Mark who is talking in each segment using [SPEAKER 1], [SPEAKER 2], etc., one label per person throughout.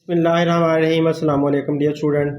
[SPEAKER 1] बिस्मिल्लाहिर्रहमानिर्रहीम अस्सलाम वालेकुम डियर स्टूडेंट।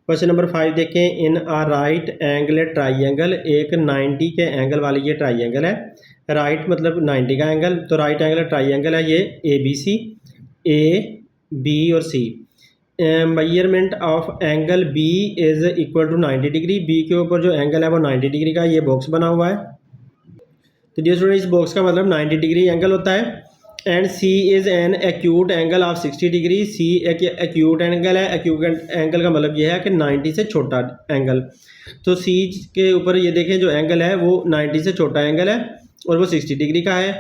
[SPEAKER 1] क्वेश्चन नंबर 5 देखें। इन आ राइट एंगल ट्राइंगल, एक 90 के एंगल वाली ये ट्राइंगल है। राइट मतलब 90 का एंगल, तो राइट एंगल ट्राइंगल है ये A B C, A B और C. Measurement of angle B is equal to 90 degree. B के ऊपर जो एंगल है वो 90 डिग्री का ये बॉक्स बना हुआ है। तो डियर स्टूडेंट इस बॉक्स का मतलब 90 डिग्री एंगल होता है। And C is an acute angle of 60 degree. C एक एक्यूट एंगल है। एक्यूट एंगल का मतलब यह है कि 90 से छोटा एंगल। तो सी के ऊपर ये देखें जो एंगल है वो 90 से छोटा एंगल है और वो 60 डिग्री का है।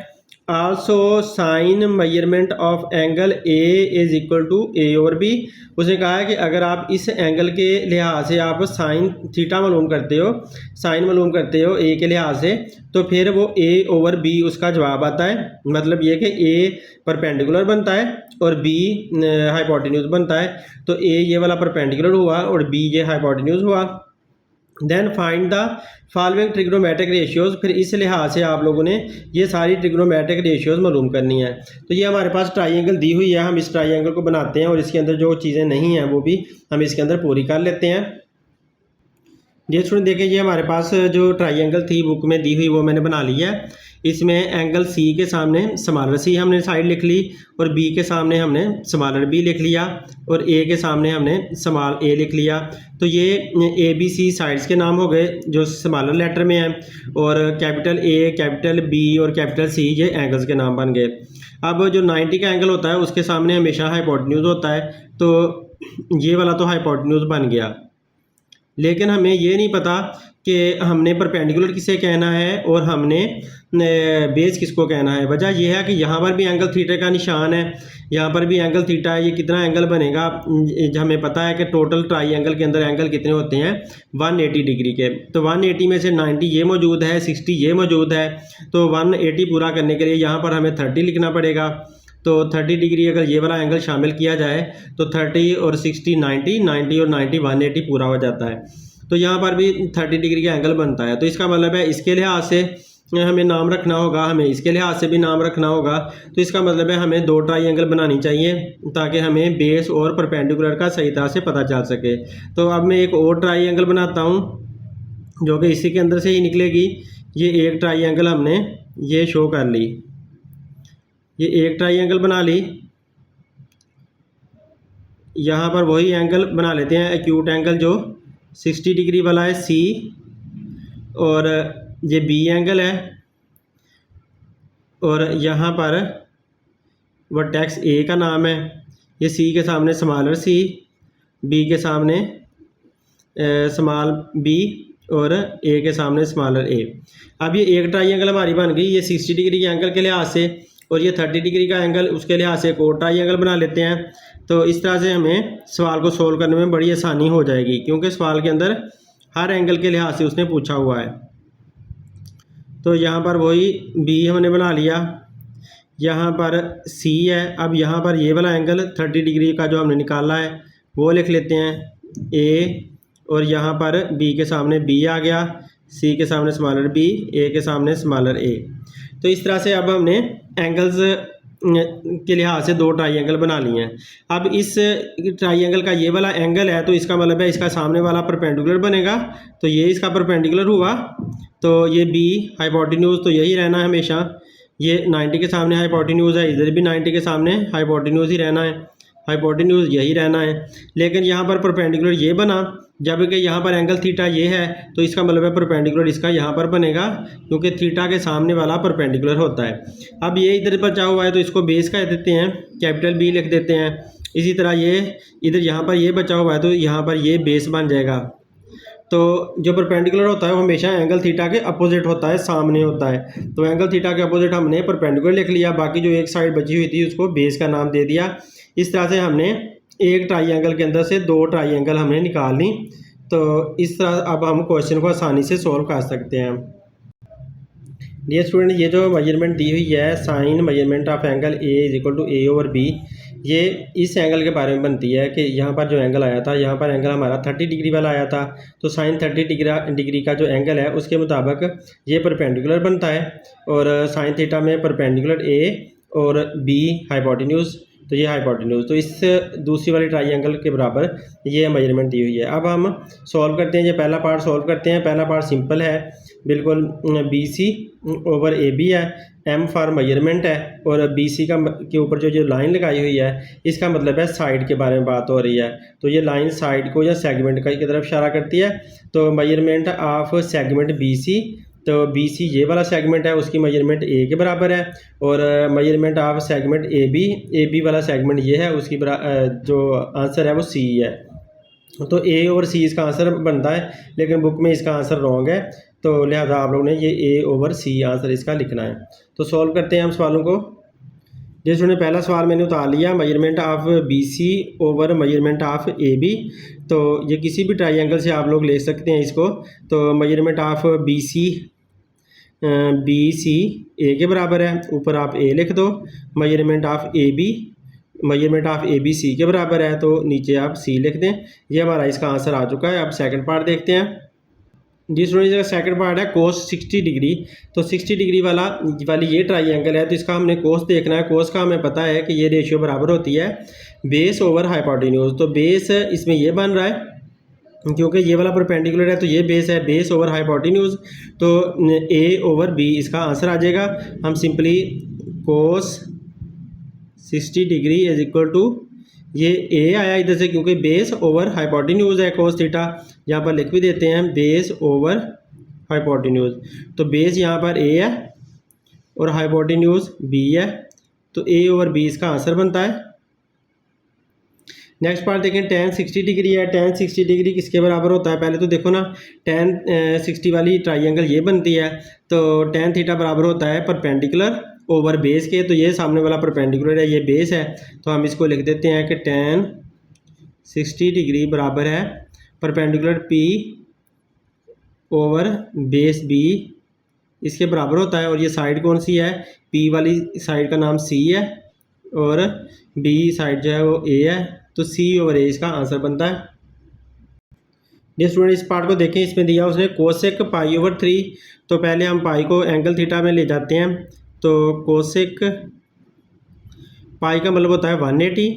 [SPEAKER 1] Also sine measurement of angle A is equal to A और बी। उसने कहा है कि अगर आप इस एंगल के लिहाज से आप साइन थीटा मालूम करते हो, साइन मालूम करते हो ए के लिहाज से, तो फिर वो ए ओवर बी उसका जवाब आता है। मतलब ये कि ए परपेंडिकुलर बनता है और बी हाइपोटेन्यूज बनता है। तो ए ये वाला परपेंडिकुलर हुआ और बी ये हाइपोटेन्यूज हुआ। Then find the following trigonometric ratios. फिर इस लिहाज से आप लोगों ने ये सारी ट्रिग्नोमेट्रिक रेशियोज मालूम करनी है। तो ये हमारे पास ट्राइंगल दी हुई है, हम इस ट्राइंगल को बनाते हैं और इसके अंदर जो चीज़ें नहीं हैं वो भी हम इसके अंदर पूरी कर लेते हैं। ये स्टूडेंट देखिए, ये हमारे पास जो ट्राइंगल थी बुक में दी हुई वो मैंने बना ली है। इसमें एंगल सी के सामने स्मॉलर सी हमने साइड लिख ली और बी के सामने हमने स्मॉलर बी लिख लिया और ए के सामने हमने स्मॉल ए लिख लिया। तो ये ए बी सी साइड्स के नाम हो गए जो स्मॉलर लेटर में हैं, और कैपिटल ए, कैपिटल बी और कैपिटल सी ये एंगल्स के नाम बन गए। अब जो 90 का एंगल होता है उसके सामने हमेशा हाइपोटेन्यूज होता है, तो ये वाला तो हाइपोटेन्यूज बन गया। लेकिन हमें ये नहीं पता कि हमने परपेंडिकुलर किसे कहना है और हमने बेस किसको कहना है। वजह यह है कि यहाँ पर भी एंगल थीटा का निशान है, यहाँ पर भी एंगल थीटा है। ये कितना एंगल बनेगा, हमें पता है कि टोटल ट्राइंगल के अंदर एंगल कितने होते हैं 180 डिग्री के। तो 180 में से 90 ये मौजूद है, 60 ये मौजूद है। तो 180 पूरा करने के लिए यहाँ पर हमें 30 लिखना पड़ेगा। तो 30 डिग्री अगर ये वाला एंगल शामिल किया जाए तो 30 और 60 90, 90 और 90 180 पूरा हो जाता है। तो यहाँ पर भी 30 डिग्री का एंगल बनता है। तो इसका मतलब है इसके लिहाज से हमें नाम रखना होगा, हमें इसके लिहाज से भी नाम रखना होगा। तो इसका मतलब है हमें दो ट्राइंगल बनानी चाहिए ताकि हमें बेस और परपेंडिकुलर का सही तरह से पता चल सके। तो अब मैं एक और ट्राइंगल बनाता हूँ जो कि इसी के अंदर से ही निकलेगी। ये एक ट्राइंगल हमने ये शो कर ली, ये एक ट्राइंगल बना ली। यहाँ पर वही एंगल बना लेते हैं एक्यूट एंगल जो 60 डिग्री वाला है सी, और ये बी एंगल है, और यहाँ पर वर्टेक्स ए का नाम है। ये सी के सामने स्मॉलर सी, बी के सामने स्मॉल बी और ए के सामने स्मॉलर ए। अब ये एक ट्राइंगल हमारी बन गई, ये 60 डिग्री के एंगल के लिहाज से, और ये 30 डिग्री का एंगल उसके लिहाज से एक और ट्राइंगल बना लेते हैं। तो इस तरह से हमें सवाल को सोल्व करने में बड़ी आसानी हो जाएगी, क्योंकि सवाल के अंदर हर एंगल के लिहाज से उसने पूछा हुआ है। तो यहाँ पर वही बी हमने बना लिया, यहाँ पर सी है। अब यहाँ पर ये वाला एंगल 30 डिग्री का जो हमने निकाला है वो लिख लेते हैं ए, और यहाँ पर बी के सामने बी आ गया, सी के सामने स्मॉलर बी, ए के सामने स्मॉलर ए। तो इस तरह से अब हमने एंगल्स के लिहाज से दो ट्राइंगल बना लिए हैं। अब इस ट्राइंगल का ये वाला एंगल है, तो इसका मतलब है इसका सामने वाला परपेंडिकुलर बनेगा। तो ये इसका परपेंडिकुलर हुआ, तो ये बी हाइपोटेन्यूज तो यही रहना है हमेशा। ये 90 के सामने हाइपोटेन्यूज है, इधर भी 90 के सामने हाइपोटेन्यूज ही रहना है, हाइपोटेन्यूज यही रहना है। लेकिन यहाँ पर परपेंडिकुलर ये बना, जबकि यहाँ पर एंगल थीटा ये है, तो इसका मतलब है परपेंडिकुलर इसका यहाँ पर बनेगा, क्योंकि थीटा के सामने वाला परपेंडिकुलर होता है। अब ये इधर बचा हुआ है तो इसको बेस कह देते हैं, कैपिटल बी लिख देते हैं। इसी तरह ये इधर यहाँ पर ये बचा हुआ है तो यहाँ पर ये बेस बन जाएगा। तो जो परपेंडिकुलर होता है वो हमेशा एंगल थीटा के अपोजिट होता है, सामने होता है। तो एंगल थीटा के अपोजिट हमने परपेंडिकुलर लिख लिया, बाकी जो एक साइड बची हुई थी उसको बेस का नाम दे दिया। इस तरह से हमने एक ट्राइंगल के अंदर से दो ट्राइंगल हमने निकाल ली। तो इस तरह अब हम क्वेश्चन को आसानी से सॉल्व कर सकते हैं। डियर स्टूडेंट, ये जो मेजरमेंट दी हुई है sine measurement of angle A is equal to A over B, ये इस एंगल के बारे में बनती है कि यहाँ पर जो एंगल आया था, यहाँ पर एंगल हमारा 30 डिग्री वाला आया था। तो साइन 30 डिग्री का जो एंगल है उसके मुताबिक ये परपेंडिकुलर बनता है, और साइन थीटा में परपेंडिकुलर ए और बी हाइपोटेन्यूज, तो ये हाइपोटेन्यूज, तो इस दूसरी वाली ट्राइंगल के बराबर ये मेजरमेंट दी हुई है। अब हम सॉल्व करते हैं, ये पहला पार्ट सॉल्व करते हैं। पहला पार्ट सिंपल है बिल्कुल, BC ओवर AB है, M फॉर मेजरमेंट है, और BC के ऊपर जो लाइन लगाई हुई है इसका मतलब है साइड के बारे में बात हो रही है। तो ये लाइन साइड को या सेगमेंट की तरफ इशारा करती है। तो मेजरमेंट ऑफ सेगमेंट BC, तो BC ये वाला सेगमेंट है, उसकी मेजरमेंट A के बराबर है, और मेजरमेंट ऑफ सेगमेंट AB वाला सेगमेंट ये है, उसकी जो आंसर है वो C है। तो A ओवर C इसका आंसर बनता है, लेकिन बुक में इसका आंसर रॉन्ग है, तो लिहाजा आप लोगों ने ये A ओवर C आंसर इसका लिखना है। तो सॉल्व करते हैं हम सवालों को। जैसे उन्होंने पहला सवाल मैंने उतार लिया, measurement of BC over measurement of AB। तो ये किसी भी ट्राइंगल से आप लोग ले सकते हैं इसको। तो मेजरमेंट ऑफ BC A के बराबर है, ऊपर आप A लिख दो। मेजरमेंट ऑफ AB C के बराबर है, तो नीचे आप C लिख दें। ये हमारा इसका आंसर आ चुका है। अब सेकंड पार्ट देखते हैं। जिस का सेकंड पार्ट है कोस 60 डिग्री। तो 60 डिग्री वाली ये ट्राइंगल है, तो इसका हमने कोस देखना है। कोस का हमें पता है कि ये रेशियो बराबर होती है बेस ओवर हाइपोटेन्यूज। तो बेस इसमें ये बन रहा है क्योंकि ये वाला परपेंडिकुलर है, तो ये बेस है, बेस ओवर हाइपोटेन्यूज, तो A ओवर B इसका आंसर आ जाएगा। हम simply cos 60 degree is equal to, ये A आया इधर से क्योंकि बेस ओवर हाइपोटेन्यूज है कोस थीटा, यहाँ पर लिख भी देते हैं बेस ओवर हाइपोटेन्यूज। तो बेस यहाँ पर A है और हाइपोटेन्यूज B है, तो A ओवर B इसका आंसर बनता है। नेक्स्ट पार्ट देखें, tan 60 डिग्री है। tan 60 डिग्री किसके बराबर होता है? पहले तो देखो ना, tan 60 वाली ट्राइंगल ये बनती है, तो tan थीटा बराबर होता है परपेंडिकुलर ओवर बेस के। तो ये सामने वाला परपेंडिकुलर है, ये बेस है, तो हम इसको लिख देते हैं कि tan 60 डिग्री बराबर है perpendicular P over base B, इसके बराबर होता है। और ये साइड कौन सी है? P वाली साइड का नाम C है, और B साइड जो है वो A है, तो C ओवर A इसका आंसर बनता है। ये स्टूडेंट इस पार्ट को देखें, इसमें दिया उसने कोसेक पाई ओवर 3। तो पहले हम पाई को एंगल थीटा में ले जाते हैं। तो कोसेक पाई का मतलब होता है 180,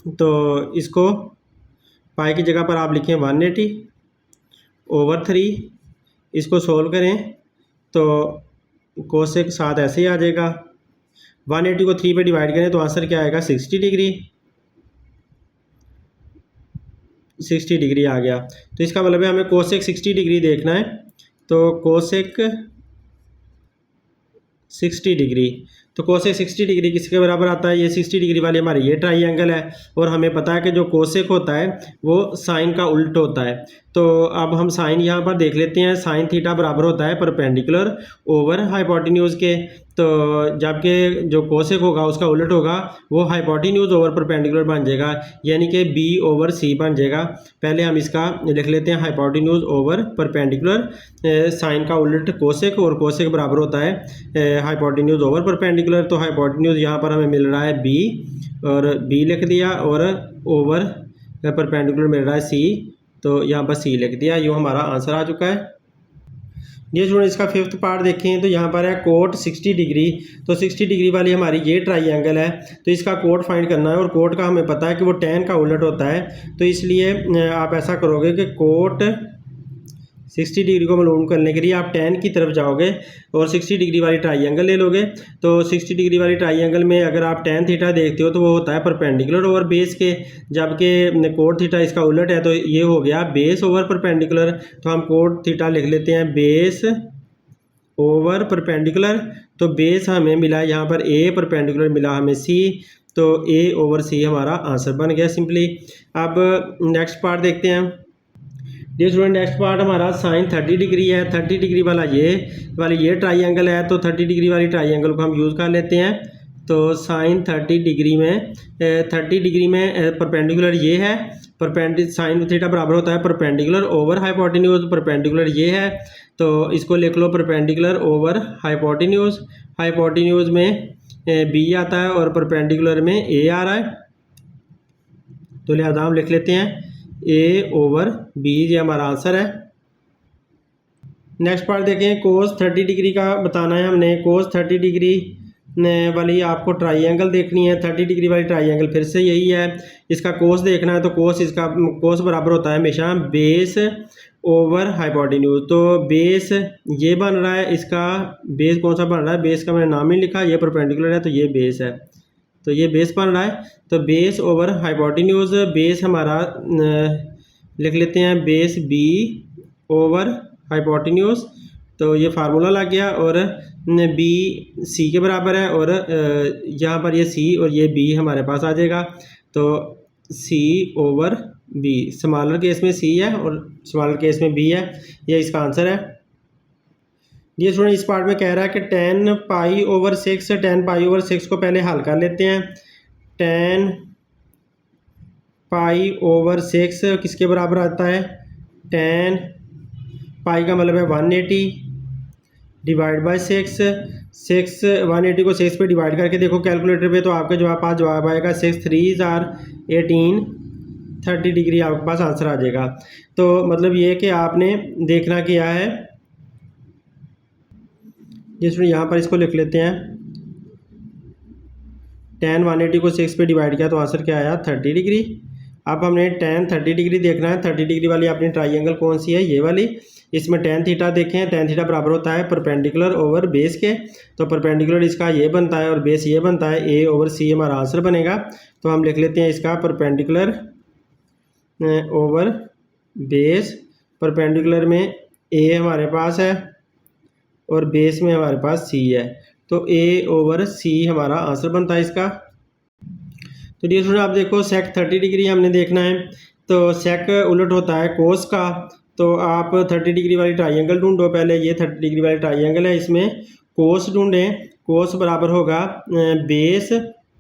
[SPEAKER 1] तो इसको पाई की जगह पर आप लिखें 180 ओवर 3। इसको सोल्व करें तो कोसेक साथ ऐसे ही आ जाएगा। 180 को 3 पे डिवाइड करें तो आंसर क्या आएगा? 60 डिग्री। 60 डिग्री आ गया। तो इसका मतलब है हमें कोसेक 60 डिग्री देखना है। तो कोसेक 60 डिग्री, तो कोसेक 60 डिग्री किसके बराबर आता है? ये 60 डिग्री वाली हमारी ये ट्राइंगल है, और हमें पता है कि जो कोसेक होता है वो साइन का उल्ट होता है। तो अब हम साइन यहाँ पर देख लेते हैं। साइन थीटा बराबर होता है परपेंडिकुलर ओवर हाइपोटेन्यूज के। तो जबकि जो कोसेक होगा उसका उल्ट होगा, वो हाइपोटेन्यूज ओवर परपेंडिकुलर बन जाएगा, यानी कि B ओवर C बन जाएगा। पहले हम इसका लिख लेते हैं हाइपोटेन्यूज ओवर परपेंडिकुलर। साइन का उल्ट कोसेक, और कोसेक बराबर होता है हाइपोटेन्यूज ओवर परपेंडिकुलर। तो हाइपोटेन्यूज यहाँ पर हमें मिल रहा है B, और B लिख दिया, और ओवर परपेंडिकुलर मिल रहा है C, तो यहाँ पर C लिख दिया। ये हमारा आंसर आ चुका है। ये स्टूडेंट इसका फिफ्थ पार्ट देखें, तो यहाँ पर है कोट 60 डिग्री। तो 60 डिग्री वाली हमारी ये ट्राइंगल है, तो इसका कोट फाइंड करना है, और कोट का हमें पता है कि वो tan का उलट होता है। तो इसलिए आप ऐसा करोगे कि कोट 60 डिग्री को मालूम करने के लिए आप tan की तरफ जाओगे और 60 डिग्री वाली ट्राइंगल ले लोगे। तो 60 डिग्री वाली ट्राइंगल में अगर आप tan थीटा देखते हो तो वो होता है परपेंडिकुलर ओवर बेस के, जबकि कोट थीटा इसका उलट है, तो ये हो गया बेस ओवर परपेंडिकुलर। तो हम कोट थीटा लिख लेते हैं बेस ओवर परपेंडिकुलर। तो बेस हमें मिला यहाँ पर A, परपेंडिकुलर मिला हमें C, तो A ओवर C हमारा आंसर बन गया सिंपली। अब नेक्स्ट पार्ट देखते हैं। ये स्टूडेंट नेक्स्ट पार्ट हमारा साइन 30 डिग्री है। 30 डिग्री वाला ये ट्राइंगल है, तो 30 डिग्री वाली ट्राइंगल को हम यूज़ कर लेते हैं। तो साइन 30 डिग्री में परपेंडिकुलर ये है, साइन थीटा बराबर होता है परपेंडिकुलर ओवर हाइपोटेन्यूज। परपेंडिकुलर ये है, तो इसको लिख लो परपेंडिकुलर ओवर हाइपोटेन्यूज। हाइपोटेन्यूज में B आता है और परपेंडिकुलर में A आ रहा है, तो लिहाजा हम लिख लेते हैं A ओवर B, ये हमारा आंसर है। नेक्स्ट पार्ट देखें, कोस 30 डिग्री का बताना है हमने। कोस 30 डिग्री वाली आपको ट्राइंगल देखनी है, 30 डिग्री वाली ट्राइंगल फिर से यही है। इसका कोस देखना है तो कोस बराबर होता है हमेशा बेस ओवर हाइपोटेन्यूज। तो बेस ये बन रहा है, इसका बेस कौन सा बन रहा है, बेस का मैंने नाम ही लिखा, ये परपेंडिकुलर है तो ये बेस है, तो ये बेस बन रहा है। तो बेस ओवर हाइपोटेन्यूज, बेस हमारा लिख लेते हैं बेस बी ओवर हाइपोटेन्यूज, तो ये फार्मूला लग गया। और बी सी के बराबर है, और यहाँ पर ये सी और ये बी हमारे पास आ जाएगा। तो सी ओवर बी, स्मॉलर केस में सी है और स्मॉलर केस में बी है, ये इसका आंसर है। ये स्टूडेंट इस पार्ट में कह रहा है कि 10 पाई ओवर 6 को पहले हल कर लेते हैं। 10 पाई ओवर 6 किसके बराबर आता है, 10 पाई का मतलब है 180 डिवाइड बाई 6। 180 को 6 पे डिवाइड करके देखो कैलकुलेटर पे, तो आपके पास जवाब आएगा 6 3 जार 18, 30 डिग्री आपके पास आंसर आ जाएगा। तो मतलब ये कि आपने देखना क्या है, जिसमें यहाँ पर इसको लिख लेते हैं 10 180 को 6 पे डिवाइड किया तो आंसर क्या आया 30 डिग्री। अब हमने 30 डिग्री देखना है। 30 डिग्री वाली अपनी ट्राइंगल कौन सी है, ये वाली। इसमें tan थीटा देखें, tan थीटा बराबर होता है परपेंडिकुलर ओवर बेस के, तो परपेंडिकुलर इसका ये बनता है और बेस ये बनता है, a ओवर c हमारा आंसर बनेगा। तो हम लिख लेते हैं इसका परपेंडिकुलर ओवर बेस, परपेंडिकुलर में a हमारे पास है और बेस में हमारे पास c है, तो a ओवर c हमारा आंसर बनता है इसका। तो डियर स्टूडेंट आप देखो सेक 30 डिग्री हमने देखना है, तो सेक उलट होता है कोस का, तो आप 30 डिग्री वाली ट्राइंगल ढूंढो पहले। ये 30 डिग्री वाली ट्राइंगल है, इसमें कोस ढूंढें। कोस बराबर होगा बेस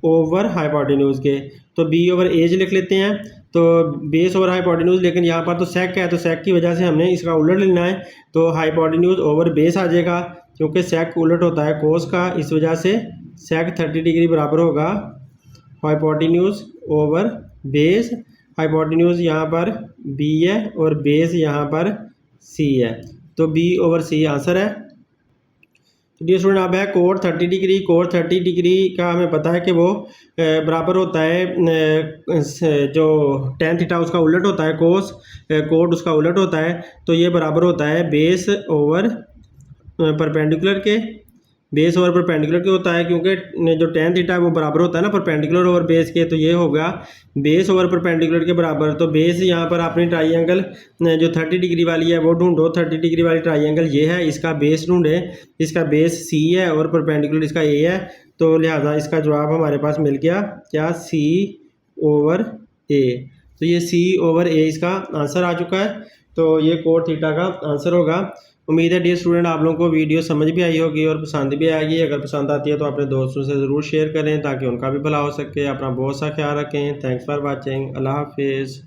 [SPEAKER 1] ओवर हाइपोटेन्यूज के, तो बी ओवर एज लिख लेते हैं, तो बेस ओवर हाइपोटेन्यूज। लेकिन यहाँ पर तो सेक है, तो सेक की वजह से हमने इसका उलट लेना है, तो हाइपोटेन्यूज ओवर बेस आ जाएगा, क्योंकि सेक उलट होता है कोस का, इस वजह से सेक 30 डिग्री बराबर होगा हाइपोटेन्यूज ओवर बेस। हाइपोटेन्यूज यहाँ पर बी है और बेस यहाँ पर सी है, तो बी ओवर सी आंसर है। तो डियर स्टूडेंट अब है कोड 30 डिग्री। कोड 30 डिग्री का हमें पता है कि वो बराबर होता है जो tan थीटा उसका उलट होता है कोस, कोड उसका उलट होता है, तो ये बराबर होता है बेस ओवर परपेंडिकुलर के, बेस ओवर परपेंडिकुलर के होता है, क्योंकि जो tan थीटा है वो बराबर होता है ना परपेंडिकुलर ओवर बेस के, तो ये होगा बेस ओवर परपेंडिकुलर के बराबर। तो बेस यहाँ पर अपनी ट्राइंगल जो 30 डिग्री वाली है वो ढूंढो। 30 डिग्री वाली ट्राइंगल ये है, इसका बेस ढूंढे, इसका बेस सी है और परपेंडिकुलर इसका ए है, तो लिहाजा इसका जवाब हमारे पास मिल गया क्या, सी ओवर ए। तो ये सी ओवर ए इसका आंसर आ चुका है, तो ये कोड थीटा का आंसर होगा। उम्मीद है डियर स्टूडेंट आप लोगों को वीडियो समझ भी आई होगी और पसंद भी आएगी। अगर पसंद आती है तो अपने दोस्तों से ज़रूर शेयर करें ताकि उनका भी भला हो सके। अपना बहुत सा ख्याल रखें। Thanks for watching. अल्लाह हाफिज़।